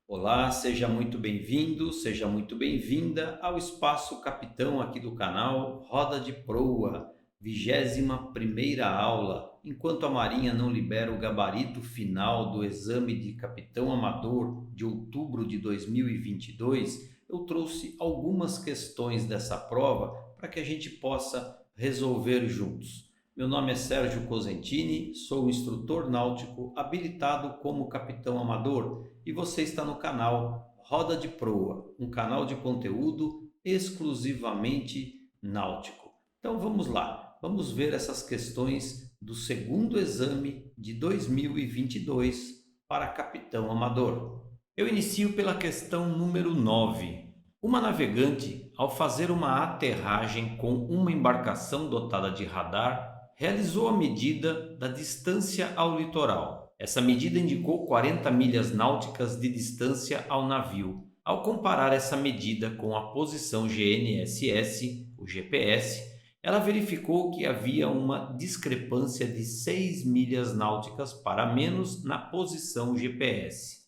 Olá, seja muito bem-vindo, seja muito bem-vinda ao Espaço Capitão aqui do canal Roda de Proa, 21ª aula. Enquanto a Marinha não libera o gabarito final do exame de capitão amador de outubro de 2022, eu trouxe algumas questões dessa prova para que a gente possa resolver juntos. Meu nome é Sérgio Cosentini, sou instrutor náutico habilitado como capitão amador e você está no canal Roda de Proa, um canal de conteúdo exclusivamente náutico. Então vamos lá, vamos ver essas questões do segundo exame de 2022 para capitão amador. Eu inicio pela questão número 9. Uma navegante, ao fazer uma aterragem com uma embarcação dotada de radar, realizou a medida da distância ao litoral. Essa medida indicou 40 milhas náuticas de distância ao navio. Ao comparar essa medida com a posição GNSS, o GPS, ela verificou que havia uma discrepância de 6 milhas náuticas para menos na posição GPS.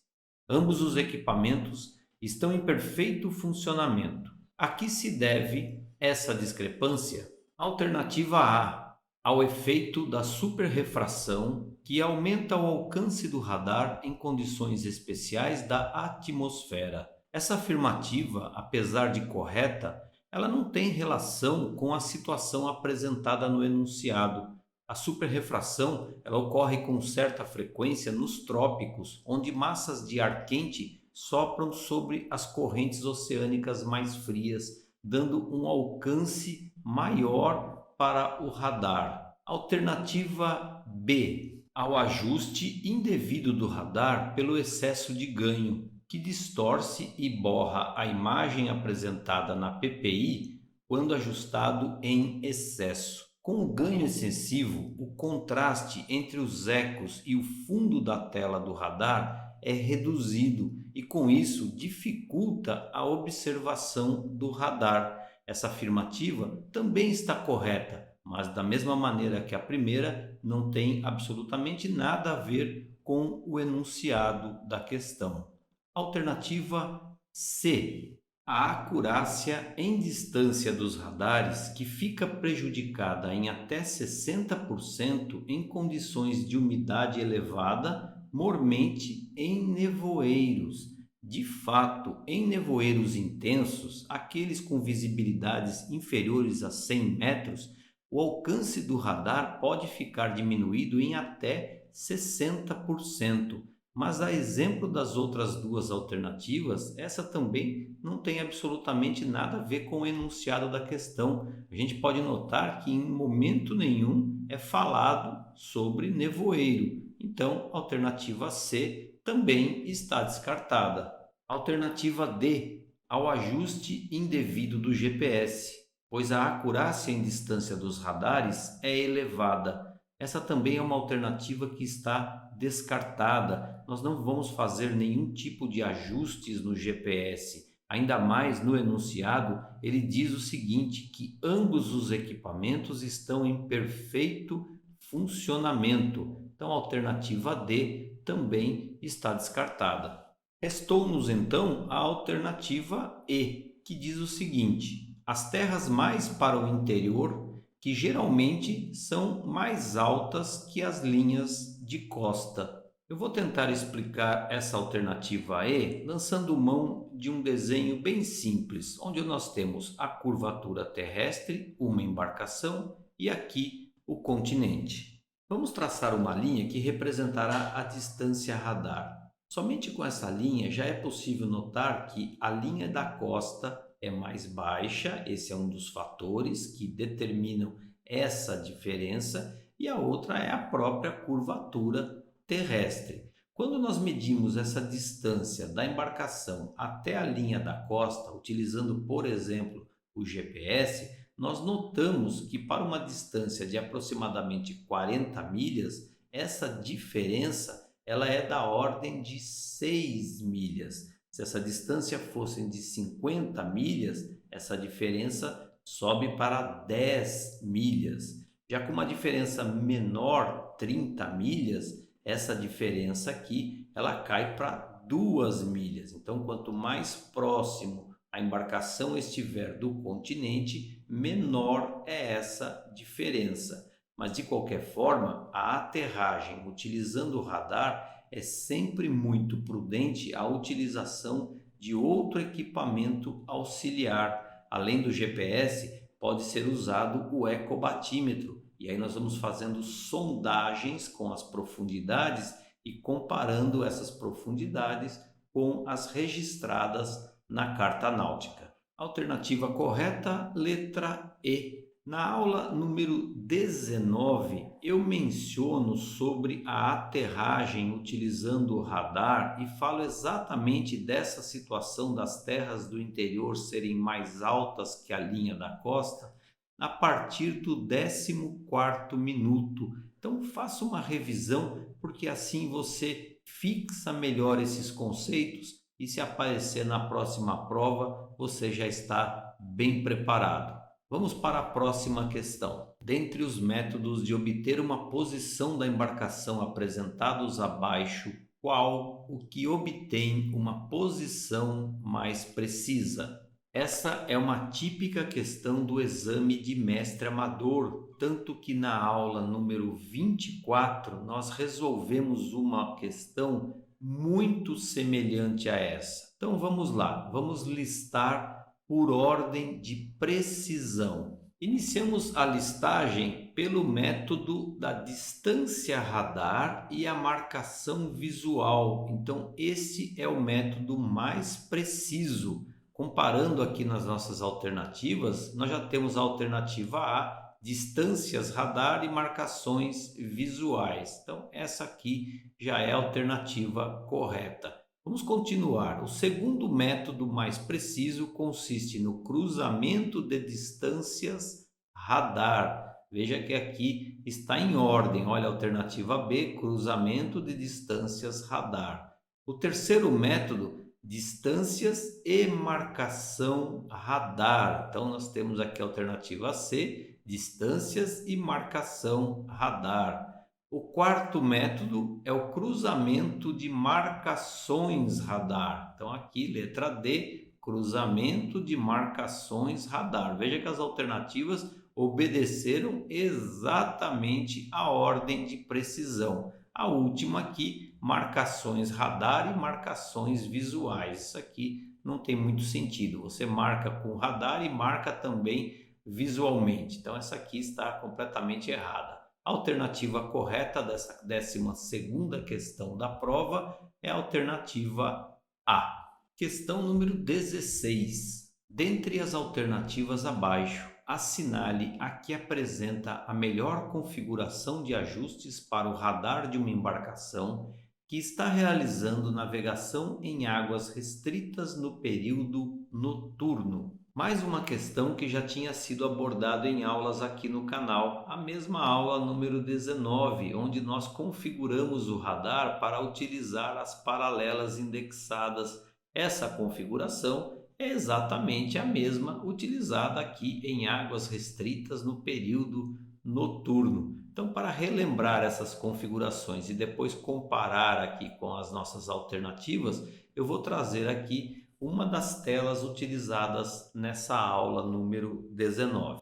Ambos os equipamentos estão em perfeito funcionamento. A que se deve essa discrepância? Alternativa A: ao efeito da superrefração, que aumenta o alcance do radar em condições especiais da atmosfera. Essa afirmativa, apesar de correta, ela não tem relação com a situação apresentada no enunciado. A superrefração ela ocorre com certa frequência nos trópicos, onde massas de ar quente sopram sobre as correntes oceânicas mais frias, dando um alcance maior para o radar. Alternativa B: ao ajuste indevido do radar pelo excesso de ganho, que distorce e borra a imagem apresentada na PPI quando ajustado em excesso. Com o ganho excessivo, o contraste entre os ecos e o fundo da tela do radar é reduzido e, com isso, dificulta a observação do radar. Essa afirmativa também está correta, mas da mesma maneira que a primeira, não tem absolutamente nada a ver com o enunciado da questão. Alternativa C: a acurácia em distância dos radares, que fica prejudicada em até 60% em condições de umidade elevada, mormente em nevoeiros. De fato, em nevoeiros intensos, aqueles com visibilidades inferiores a 100 metros, o alcance do radar pode ficar diminuído em até 60%. Mas a exemplo das outras duas alternativas, essa também não tem absolutamente nada a ver com o enunciado da questão. A gente pode notar que em momento nenhum é falado sobre nevoeiro. Então, a alternativa C também está descartada. Alternativa D: ao ajuste indevido do GPS, pois a acurácia em distância dos radares é elevada. Essa também é uma alternativa que está descartada. Nós não vamos fazer nenhum tipo de ajustes no GPS. Ainda mais no enunciado, ele diz o seguinte, que ambos os equipamentos estão em perfeito funcionamento. Então, a alternativa D também está descartada. Restou-nos então a alternativa E, que diz o seguinte: as terras mais para o interior, que geralmente são mais altas que as linhas de costa. Eu vou tentar explicar essa alternativa E lançando mão de um desenho bem simples, onde nós temos a curvatura terrestre, uma embarcação, e aqui o continente. Vamos traçar uma linha que representará a distância radar. Somente com essa linha já é possível notar que a linha da costa é mais baixa, esse é um dos fatores que determinam essa diferença, e a outra é a própria curvatura terrestre. Quando nós medimos essa distância da embarcação até a linha da costa, utilizando, por exemplo, o GPS, nós notamos que para uma distância de aproximadamente 40 milhas, essa diferença ela é da ordem de 6 milhas. Se essa distância fosse de 50 milhas, essa diferença sobe para 10 milhas. Já com uma diferença menor, 30 milhas, essa diferença aqui ela cai para 2 milhas. Então, quanto mais próximo a embarcação estiver do continente, menor é essa diferença. Mas, de qualquer forma, a aterragem utilizando o radar é sempre muito prudente a utilização de outro equipamento auxiliar. Além do GPS, pode ser usado o ecobatímetro. E aí nós vamos fazendo sondagens com as profundidades e comparando essas profundidades com as registradas na carta náutica. Alternativa correta, letra E. Na aula número 19, eu menciono sobre a aterragem utilizando o radar e falo exatamente dessa situação das terras do interior serem mais altas que a linha da costa a partir do 14º minuto. Então faça uma revisão, porque assim você fixa melhor esses conceitos e se aparecer na próxima prova, você já está bem preparado. Vamos para a próxima questão. Dentre os métodos de obter uma posição da embarcação apresentados abaixo, qual o que obtém uma posição mais precisa? Essa é uma típica questão do exame de mestre amador, tanto que na aula número 24 nós resolvemos uma questão muito semelhante a essa. Então vamos lá, vamos listar por ordem de precisão. Iniciamos a listagem pelo método da distância radar e a marcação visual. Então esse é o método mais preciso. Comparando aqui nas nossas alternativas, nós já temos a alternativa A, distâncias radar e marcações visuais. Então essa aqui já é a alternativa correta. Vamos continuar. O segundo método mais preciso consiste no cruzamento de distâncias radar. Veja que aqui está em ordem. Olha a alternativa B, cruzamento de distâncias radar. O terceiro método, distâncias e marcação radar. Então nós temos aqui a alternativa C, distâncias e marcação radar. O quarto método é o cruzamento de marcações radar. Então aqui, letra D, cruzamento de marcações radar. Veja que as alternativas obedeceram exatamente a ordem de precisão. A última aqui, marcações radar e marcações visuais. Isso aqui não tem muito sentido. Você marca com radar e marca também visualmente. Então essa aqui está completamente errada. A alternativa correta dessa 12ª questão da prova é a alternativa A. Questão número 16. Dentre as alternativas abaixo, assinale a que apresenta a melhor configuração de ajustes para o radar de uma embarcação que está realizando navegação em águas restritas no período noturno. Mais uma questão que já tinha sido abordada em aulas aqui no canal, a mesma aula número 19, onde nós configuramos o radar para utilizar as paralelas indexadas. Essa configuração é exatamente a mesma utilizada aqui em águas restritas no período noturno. Então, para relembrar essas configurações e depois comparar aqui com as nossas alternativas, eu vou trazer aqui uma das telas utilizadas nessa aula número 19.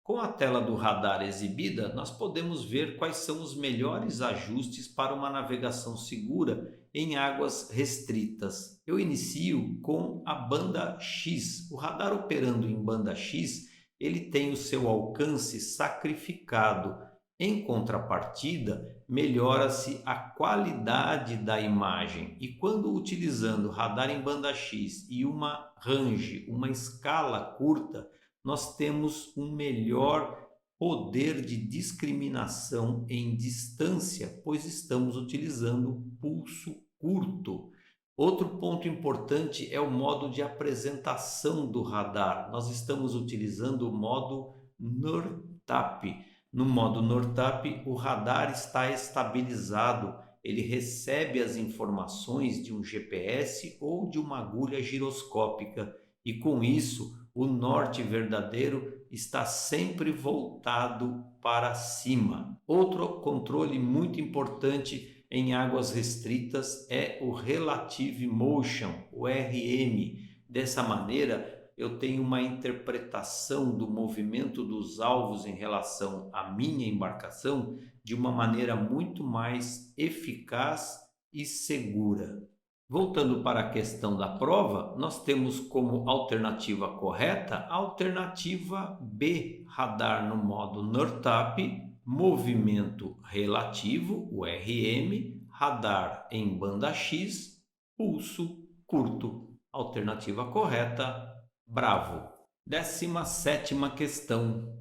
Com a tela do radar exibida, nós podemos ver quais são os melhores ajustes para uma navegação segura em águas restritas. Eu inicio com a banda X. O radar operando em banda X, ele tem o seu alcance sacrificado. Em contrapartida, melhora-se a qualidade da imagem e quando utilizando radar em banda X e uma range, uma escala curta, nós temos um melhor poder de discriminação em distância, pois estamos utilizando pulso curto. Outro ponto importante é o modo de apresentação do radar. Nós estamos utilizando o modo NORTAP. No modo NORTAP, o radar está estabilizado, ele recebe as informações de um GPS ou de uma agulha giroscópica e com isso o norte verdadeiro está sempre voltado para cima. Outro controle muito importante em águas restritas é o Relative Motion, o RM. Dessa maneira, eu tenho uma interpretação do movimento dos alvos em relação à minha embarcação de uma maneira muito mais eficaz e segura. Voltando para a questão da prova, nós temos como alternativa correta a alternativa B, radar no modo NORTAP, movimento relativo, o RM, radar em banda X, pulso curto. Alternativa correta, bravo. 17ª questão.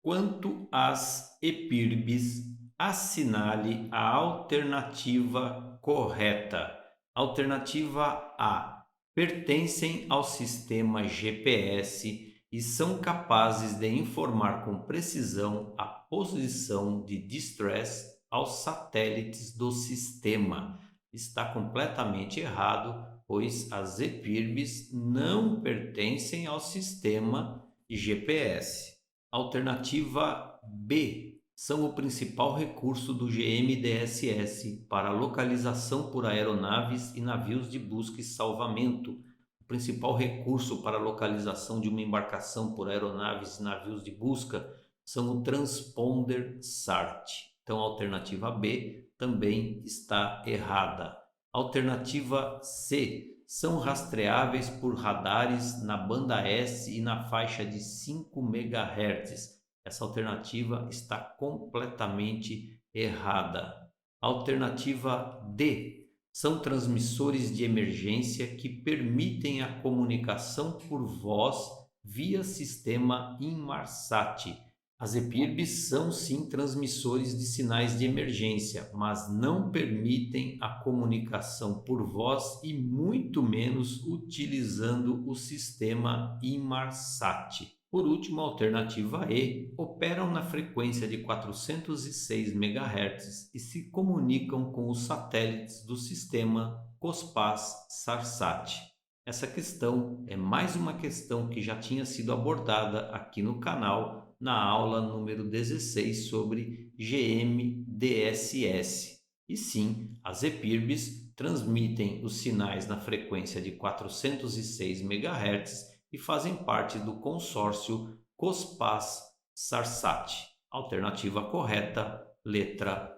Quanto às EPIRBs, assinale a alternativa correta. Alternativa A. Pertencem ao sistema GPS e são capazes de informar com precisão a posição de distress aos satélites do sistema. Está completamente errado, pois as EPIRBs não pertencem ao sistema GPS. Alternativa B. São o principal recurso do GMDSS para localização por aeronaves e navios de busca e salvamento. O principal recurso para localização de uma embarcação por aeronaves e navios de busca são o transponder SART. Então, a alternativa B também está errada. Alternativa C. São rastreáveis por radares na banda S e na faixa de 5 MHz. Essa alternativa está completamente errada. Alternativa D. São transmissores de emergência que permitem a comunicação por voz via sistema Inmarsat. As EPIRBs são sim transmissores de sinais de emergência, mas não permitem a comunicação por voz e muito menos utilizando o sistema Inmarsat. Por último, a alternativa E, operam na frequência de 406 MHz e se comunicam com os satélites do sistema COSPAS-SARSAT. Essa questão é mais uma questão que já tinha sido abordada aqui no canal na aula número 16 sobre GMDSS. E sim, as EPIRBs transmitem os sinais na frequência de 406 MHz e fazem parte do consórcio COSPAS-SARSAT. Alternativa correta, letra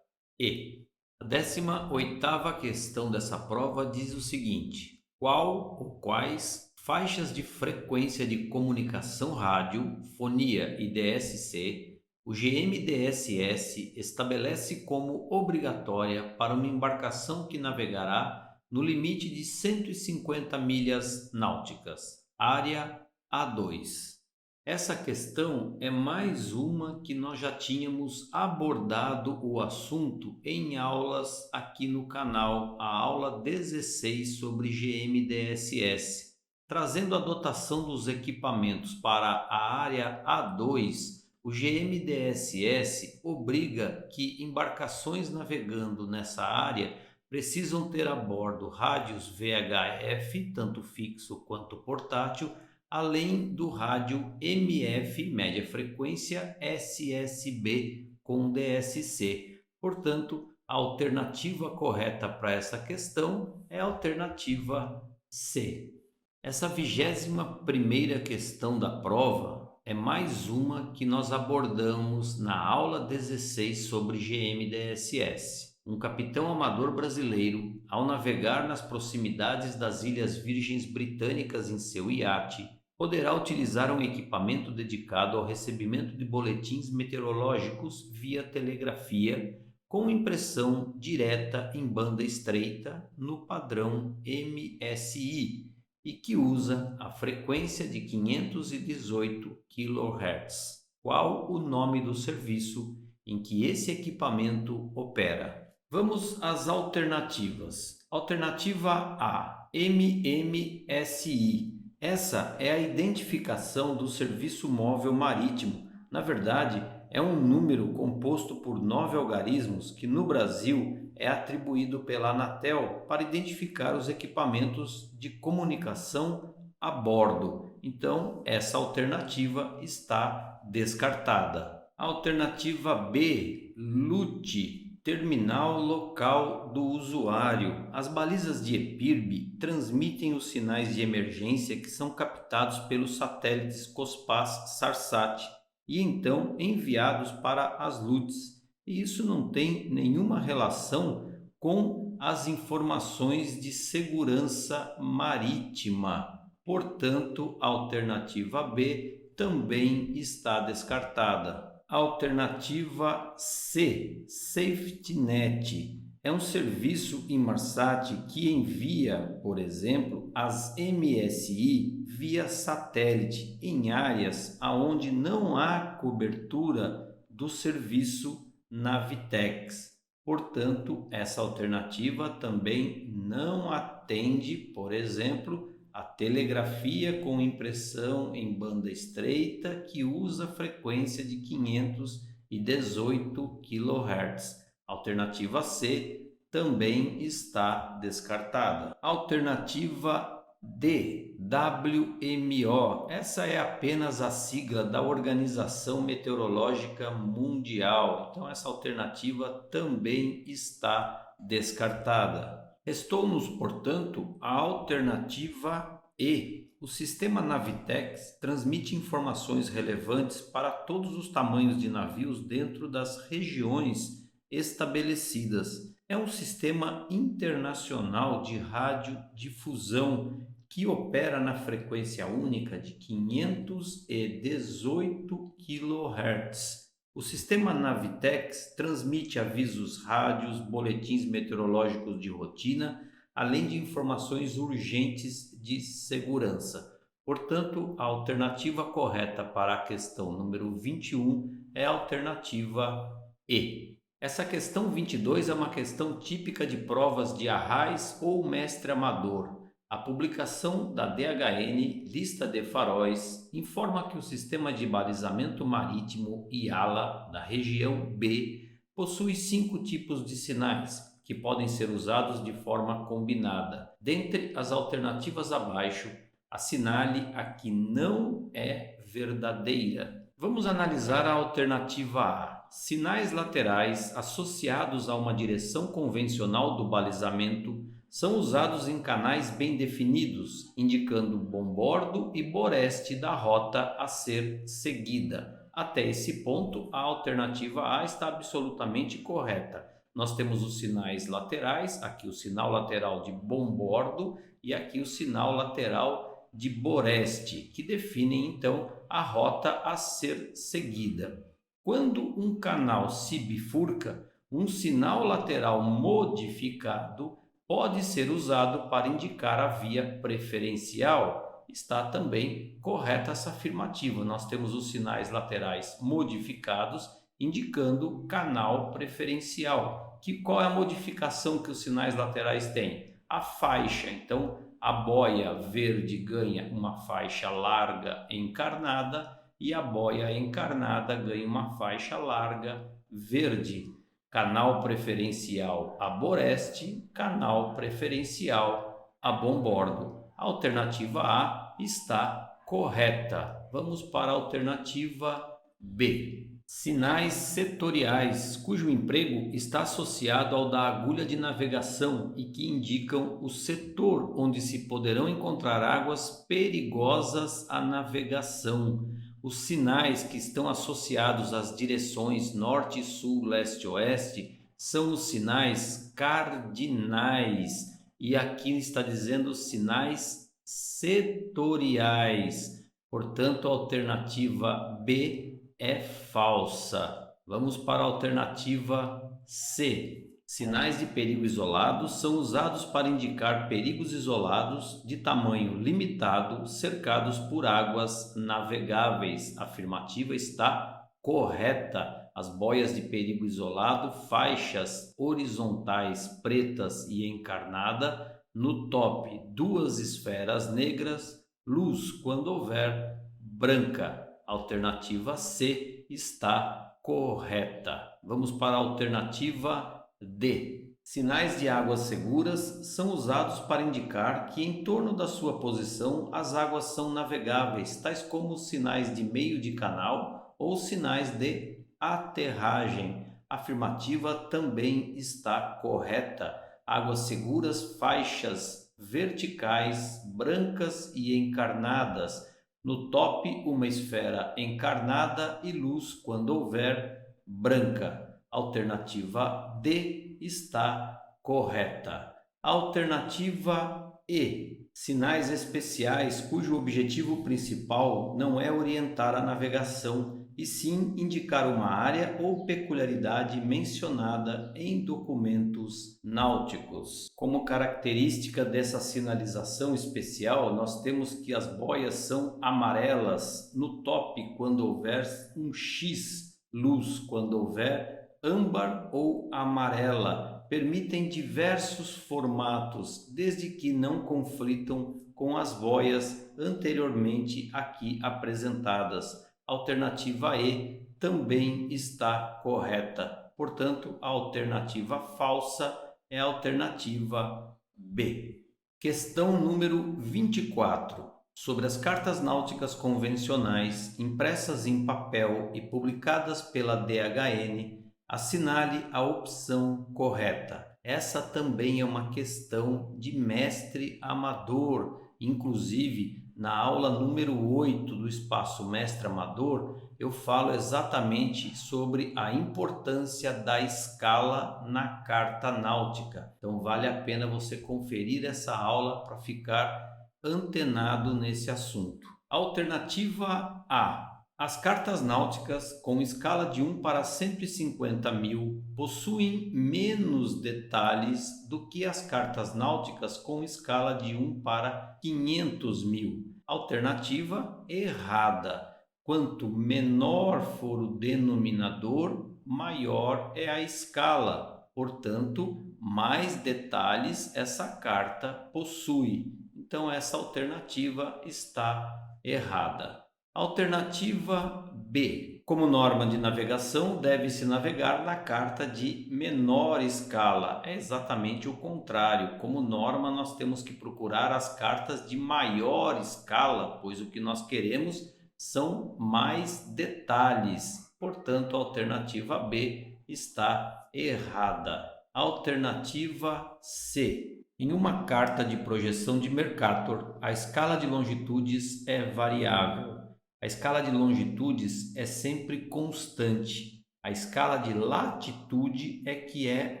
E. A 18ª questão dessa prova diz o seguinte: qual ou quais faixas de frequência de comunicação rádio, fonia e DSC o GMDSS estabelece como obrigatória para uma embarcação que navegará no limite de 150 milhas náuticas? Área A2. Essa questão é mais uma que nós já tínhamos abordado o assunto em aulas aqui no canal, a aula 16 sobre GMDSS. Trazendo a dotação dos equipamentos para a área A2, o GMDSS obriga que embarcações navegando nessa área precisam ter a bordo rádios VHF, tanto fixo quanto portátil, além do rádio MF, média frequência, SSB com DSC. Portanto, a alternativa correta para essa questão é a alternativa C. Essa 21ª questão da prova é mais uma que nós abordamos na aula 16 sobre GMDSS. Um capitão amador brasileiro, ao navegar nas proximidades das Ilhas Virgens Britânicas em seu iate, poderá utilizar um equipamento dedicado ao recebimento de boletins meteorológicos via telegrafia, com impressão direta em banda estreita no padrão MSI e que usa a frequência de 518 kHz. Qual o nome do serviço em que esse equipamento opera? Vamos às alternativas. Alternativa A, MMSI. Essa é a identificação do Serviço Móvel Marítimo. Na verdade, é um número composto por 9 algarismos que no Brasil é atribuído pela Anatel para identificar os equipamentos de comunicação a bordo. Então, essa alternativa está descartada. Alternativa B, LUT, Terminal local do usuário. As balizas de EPIRB transmitem os sinais de emergência que são captados pelos satélites COSPAS-SARSAT e então enviados para as LUTs. E isso não tem nenhuma relação com as informações de segurança marítima. Portanto, a alternativa B também está descartada. Alternativa C, SafetyNet, é um serviço Inmarsat que envia, por exemplo, as MSI via satélite em áreas onde não há cobertura do serviço Navitex. Portanto, essa alternativa também não atende, por exemplo, a telegrafia com impressão em banda estreita que usa frequência de 518 kHz. Alternativa C também está descartada. Alternativa D, WMO. Essa é apenas a sigla da Organização Meteorológica Mundial. Então essa alternativa também está descartada. Restou-nos, portanto, a alternativa E. O sistema Navitex transmite informações relevantes para todos os tamanhos de navios dentro das regiões estabelecidas. É um sistema internacional de radiodifusão que opera na frequência única de 518 kHz. O sistema Navitex transmite avisos rádios, boletins meteorológicos de rotina, além de informações urgentes de segurança. Portanto, a alternativa correta para a questão número 21 é a alternativa E. Essa questão 22 é uma questão típica de provas de arrais ou mestre amador. A publicação da DHN Lista de Faróis informa que o sistema de balizamento marítimo IALA da região B possui 5 tipos de sinais que podem ser usados de forma combinada. Dentre as alternativas abaixo, assinale a que não é verdadeira. Vamos analisar a alternativa A. Sinais laterais associados a uma direção convencional do balizamento são usados em canais bem definidos, indicando bombordo e boreste da rota a ser seguida. Até esse ponto, a alternativa A está absolutamente correta. Nós temos os sinais laterais, aqui o sinal lateral de bombordo e aqui o sinal lateral de boreste, que definem então a rota a ser seguida. Quando um canal se bifurca, um sinal lateral modificado pode ser usado para indicar a via preferencial. Está também correta essa afirmativa. Nós temos os sinais laterais modificados indicando canal preferencial. Qual é a modificação que os sinais laterais têm? A faixa. Então, a boia verde ganha uma faixa larga encarnada e a boia encarnada ganha uma faixa larga verde. Canal preferencial a boreste, canal preferencial a bombordo. A alternativa A está correta. Vamos para a alternativa B. Sinais setoriais, cujo emprego está associado ao da agulha de navegação e que indicam o setor onde se poderão encontrar águas perigosas à navegação. Os sinais que estão associados às direções norte, sul, leste, oeste são os sinais cardinais. E aqui está dizendo sinais setoriais. Portanto, a alternativa B é falsa. Vamos para a alternativa C. Sinais de perigo isolados são usados para indicar perigos isolados de tamanho limitado, cercados por águas navegáveis. A afirmativa está correta. As boias de perigo isolado, faixas horizontais pretas e encarnada, no top 2 esferas negras, luz quando houver, branca. A alternativa C está correta. Vamos para a alternativa D. Sinais de águas seguras são usados para indicar que em torno da sua posição as águas são navegáveis, tais como os sinais de meio de canal ou sinais de aterragem. afirmativa também está correta. Águas seguras, faixas verticais, brancas e encarnadas. No top, uma esfera encarnada e luz quando houver branca. Alternativa D está correta. Alternativa E. Sinais especiais cujo objetivo principal não é orientar a navegação, e sim indicar uma área ou peculiaridade mencionada em documentos náuticos. Como característica dessa sinalização especial, nós temos que as boias são amarelas no top quando houver um X, luz quando houver âmbar ou amarela. Permitem diversos formatos, desde que não conflitam com as boias anteriormente aqui apresentadas. Alternativa E também está correta. Portanto, a alternativa falsa é a alternativa B. Questão número 24. Sobre as cartas náuticas convencionais impressas em papel e publicadas pela DHN, assinale a opção correta. Essa também é uma questão de mestre amador. Inclusive, na aula número 8 do Espaço Mestre Amador, eu falo exatamente sobre a importância da escala na carta náutica. Então, vale a pena você conferir essa aula para ficar antenado nesse assunto. Alternativa A. As cartas náuticas com escala de 1 para 150.000 possuem menos detalhes do que as cartas náuticas com escala de 1 para 500.000. Alternativa errada. Quanto menor for o denominador, maior é a escala. Portanto, mais detalhes essa carta possui. Então, essa alternativa está errada. Alternativa B. Como norma de navegação, deve-se navegar na carta de menor escala. É exatamente o contrário. Como norma, nós temos que procurar as cartas de maior escala, pois o que nós queremos são mais detalhes. Portanto, a alternativa B está errada. Alternativa C. Em uma carta de projeção de Mercator, a escala de longitudes é variável. A escala de longitudes é sempre constante. A escala de latitude é que é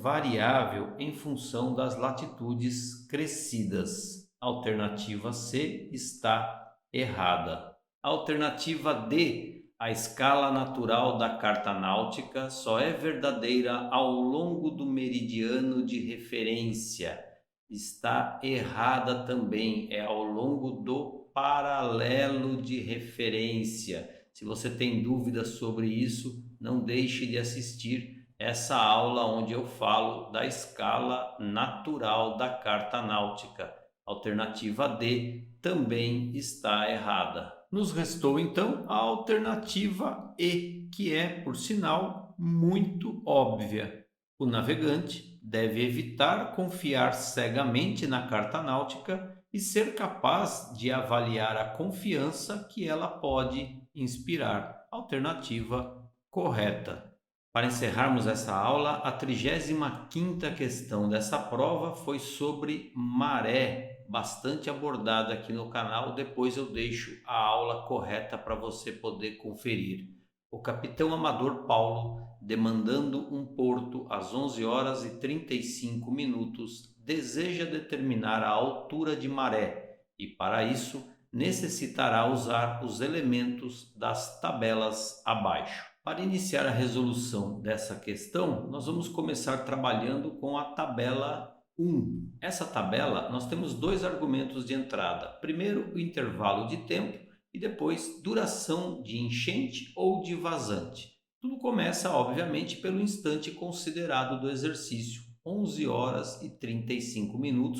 variável em função das latitudes crescidas. Alternativa C está errada. Alternativa D. A escala natural da carta náutica só é verdadeira ao longo do meridiano de referência. Está errada também, é ao longo do paralelo de referência. Se você tem dúvidas sobre isso, não deixe de assistir essa aula onde eu falo da escala natural da carta náutica. Alternativa D também está errada. Nos restou então a alternativa E, que é, por sinal, muito óbvia. O navegante deve evitar confiar cegamente na carta náutica e ser capaz de avaliar a confiança que ela pode inspirar. Alternativa correta. Para encerrarmos essa aula, a 35ª questão dessa prova foi sobre maré, bastante abordada aqui no canal. Depois eu deixo a aula correta para você poder conferir. O capitão amador Paulo, demandando um porto às 11h35, deseja determinar a altura de maré e, para isso, necessitará usar os elementos das tabelas abaixo. Para iniciar a resolução dessa questão, nós vamos começar trabalhando com a tabela 1. Essa tabela, nós temos dois argumentos de entrada. Primeiro, o intervalo de tempo e depois, duração de enchente ou de vazante. Tudo começa, obviamente, pelo instante considerado do exercício. 11h35,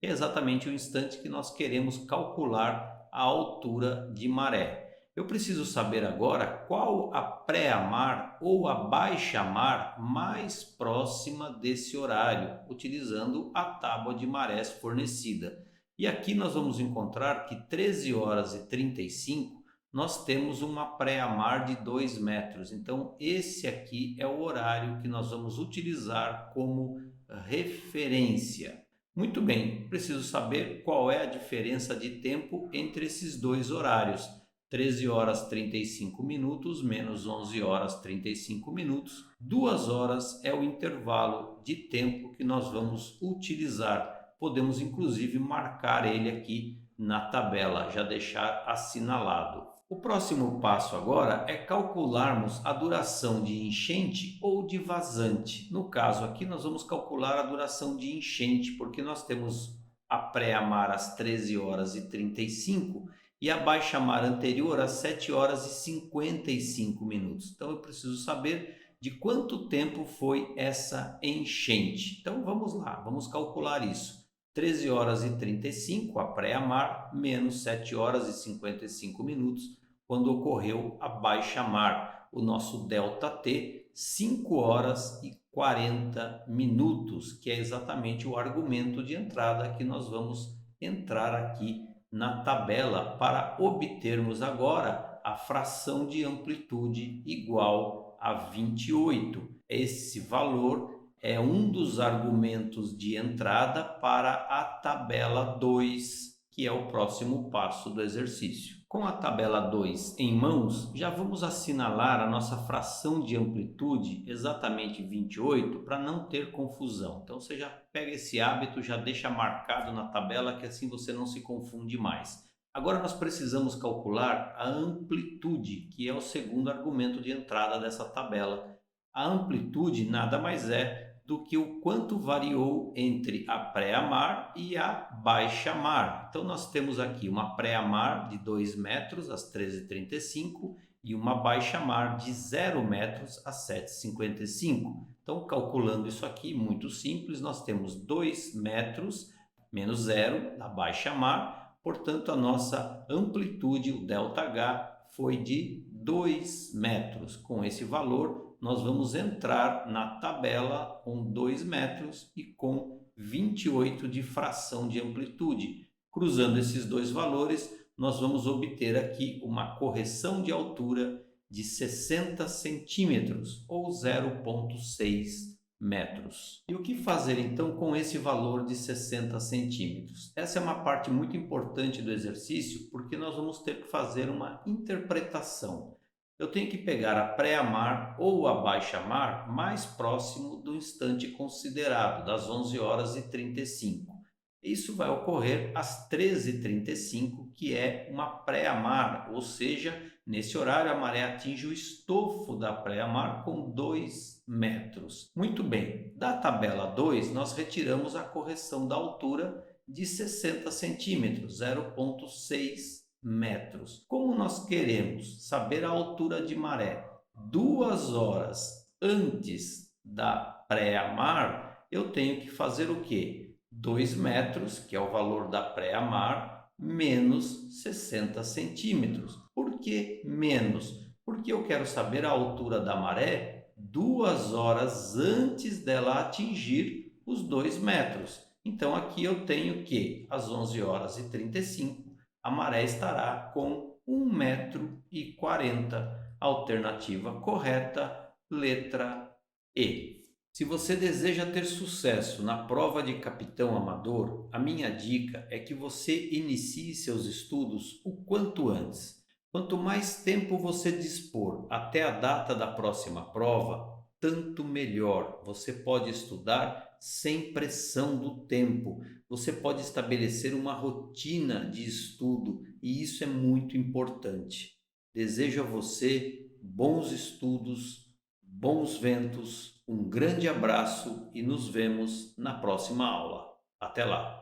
é exatamente o instante que nós queremos calcular a altura de maré. Eu preciso saber agora qual a pré-mar ou a baixa-mar mais próxima desse horário, utilizando a tábua de marés fornecida. E aqui nós vamos encontrar que 13h35 nós temos uma pré-amar de 2 metros. Então, esse aqui é o horário que nós vamos utilizar como referência. Muito bem, preciso saber qual é a diferença de tempo entre esses dois horários. 13 horas 35 minutos menos 11 horas 35 minutos. 2 horas é o intervalo de tempo que nós vamos utilizar. Podemos inclusive marcar ele aqui na tabela, já deixar assinalado. O próximo passo agora é calcularmos a duração de enchente ou de vazante. No caso aqui nós vamos calcular a duração de enchente, porque nós temos a pré-amar às 13 horas e 35 e a baixa-mar anterior às 7 horas e 55 minutos. Então eu preciso saber de quanto tempo foi essa enchente. Então vamos lá, vamos calcular isso. 13 horas e 35, a pré-amar, menos 7 horas e 55 minutos, quando ocorreu a baixa-mar. O nosso ΔT, 5 horas e 40 minutos, que é exatamente o argumento de entrada que nós vamos entrar aqui na tabela para obtermos agora a fração de amplitude igual a 28. Esse valor é um dos argumentos de entrada para a tabela 2, que é o próximo passo do exercício. Com a tabela 2 em mãos, já vamos assinalar a nossa fração de amplitude, exatamente 28, para não ter confusão. Então você já pega esse hábito, já deixa marcado na tabela, que assim você não se confunde mais. Agora nós precisamos calcular a amplitude, que é o segundo argumento de entrada dessa tabela. A amplitude nada mais é do que o quanto variou entre a pré-amar e a baixa-mar. Então nós temos aqui uma pré-amar de 2 metros às 13h35 e uma baixa-mar de 0 metros às 7h55. Então calculando isso aqui, muito simples, nós temos 2 metros menos 0 da baixa-mar, portanto a nossa amplitude, o ΔH, foi de 2 metros. Com esse valor, nós vamos entrar na tabela com 2 metros e com 28 de fração de amplitude. Cruzando esses dois valores, nós vamos obter aqui uma correção de altura de 60 centímetros ou 0,6 metros. E o que fazer então com esse valor de 60 centímetros? Essa é uma parte muito importante do exercício, porque nós vamos ter que fazer uma interpretação. Eu tenho que pegar a pré-amar ou a baixa-mar mais próximo do instante considerado, das 11 horas e 35. Isso vai ocorrer às 13h35, que é uma pré-amar, ou seja, nesse horário a maré atinge o estofo da pré-amar com 2 metros. Muito bem, da tabela 2 nós retiramos a correção da altura de 60 centímetros, 0,6 metros. Como nós queremos saber a altura de maré 2 horas antes da pré-amar, eu tenho que fazer o quê? 2 metros, que é o valor da pré-amar, menos 60 centímetros. Por que menos? Porque eu quero saber a altura da maré 2 horas antes dela atingir os 2 metros. Então aqui eu tenho que às 11 horas e 35 a maré estará com 1,40 m. Alternativa correta, letra E. Se você deseja ter sucesso na prova de capitão amador, a minha dica é que você inicie seus estudos o quanto antes. Quanto mais tempo você dispor até a data da próxima prova, tanto melhor. Você pode estudar sem pressão do tempo. Você pode estabelecer uma rotina de estudo e isso é muito importante. Desejo a você bons estudos, bons ventos, um grande abraço e nos vemos na próxima aula. Até lá!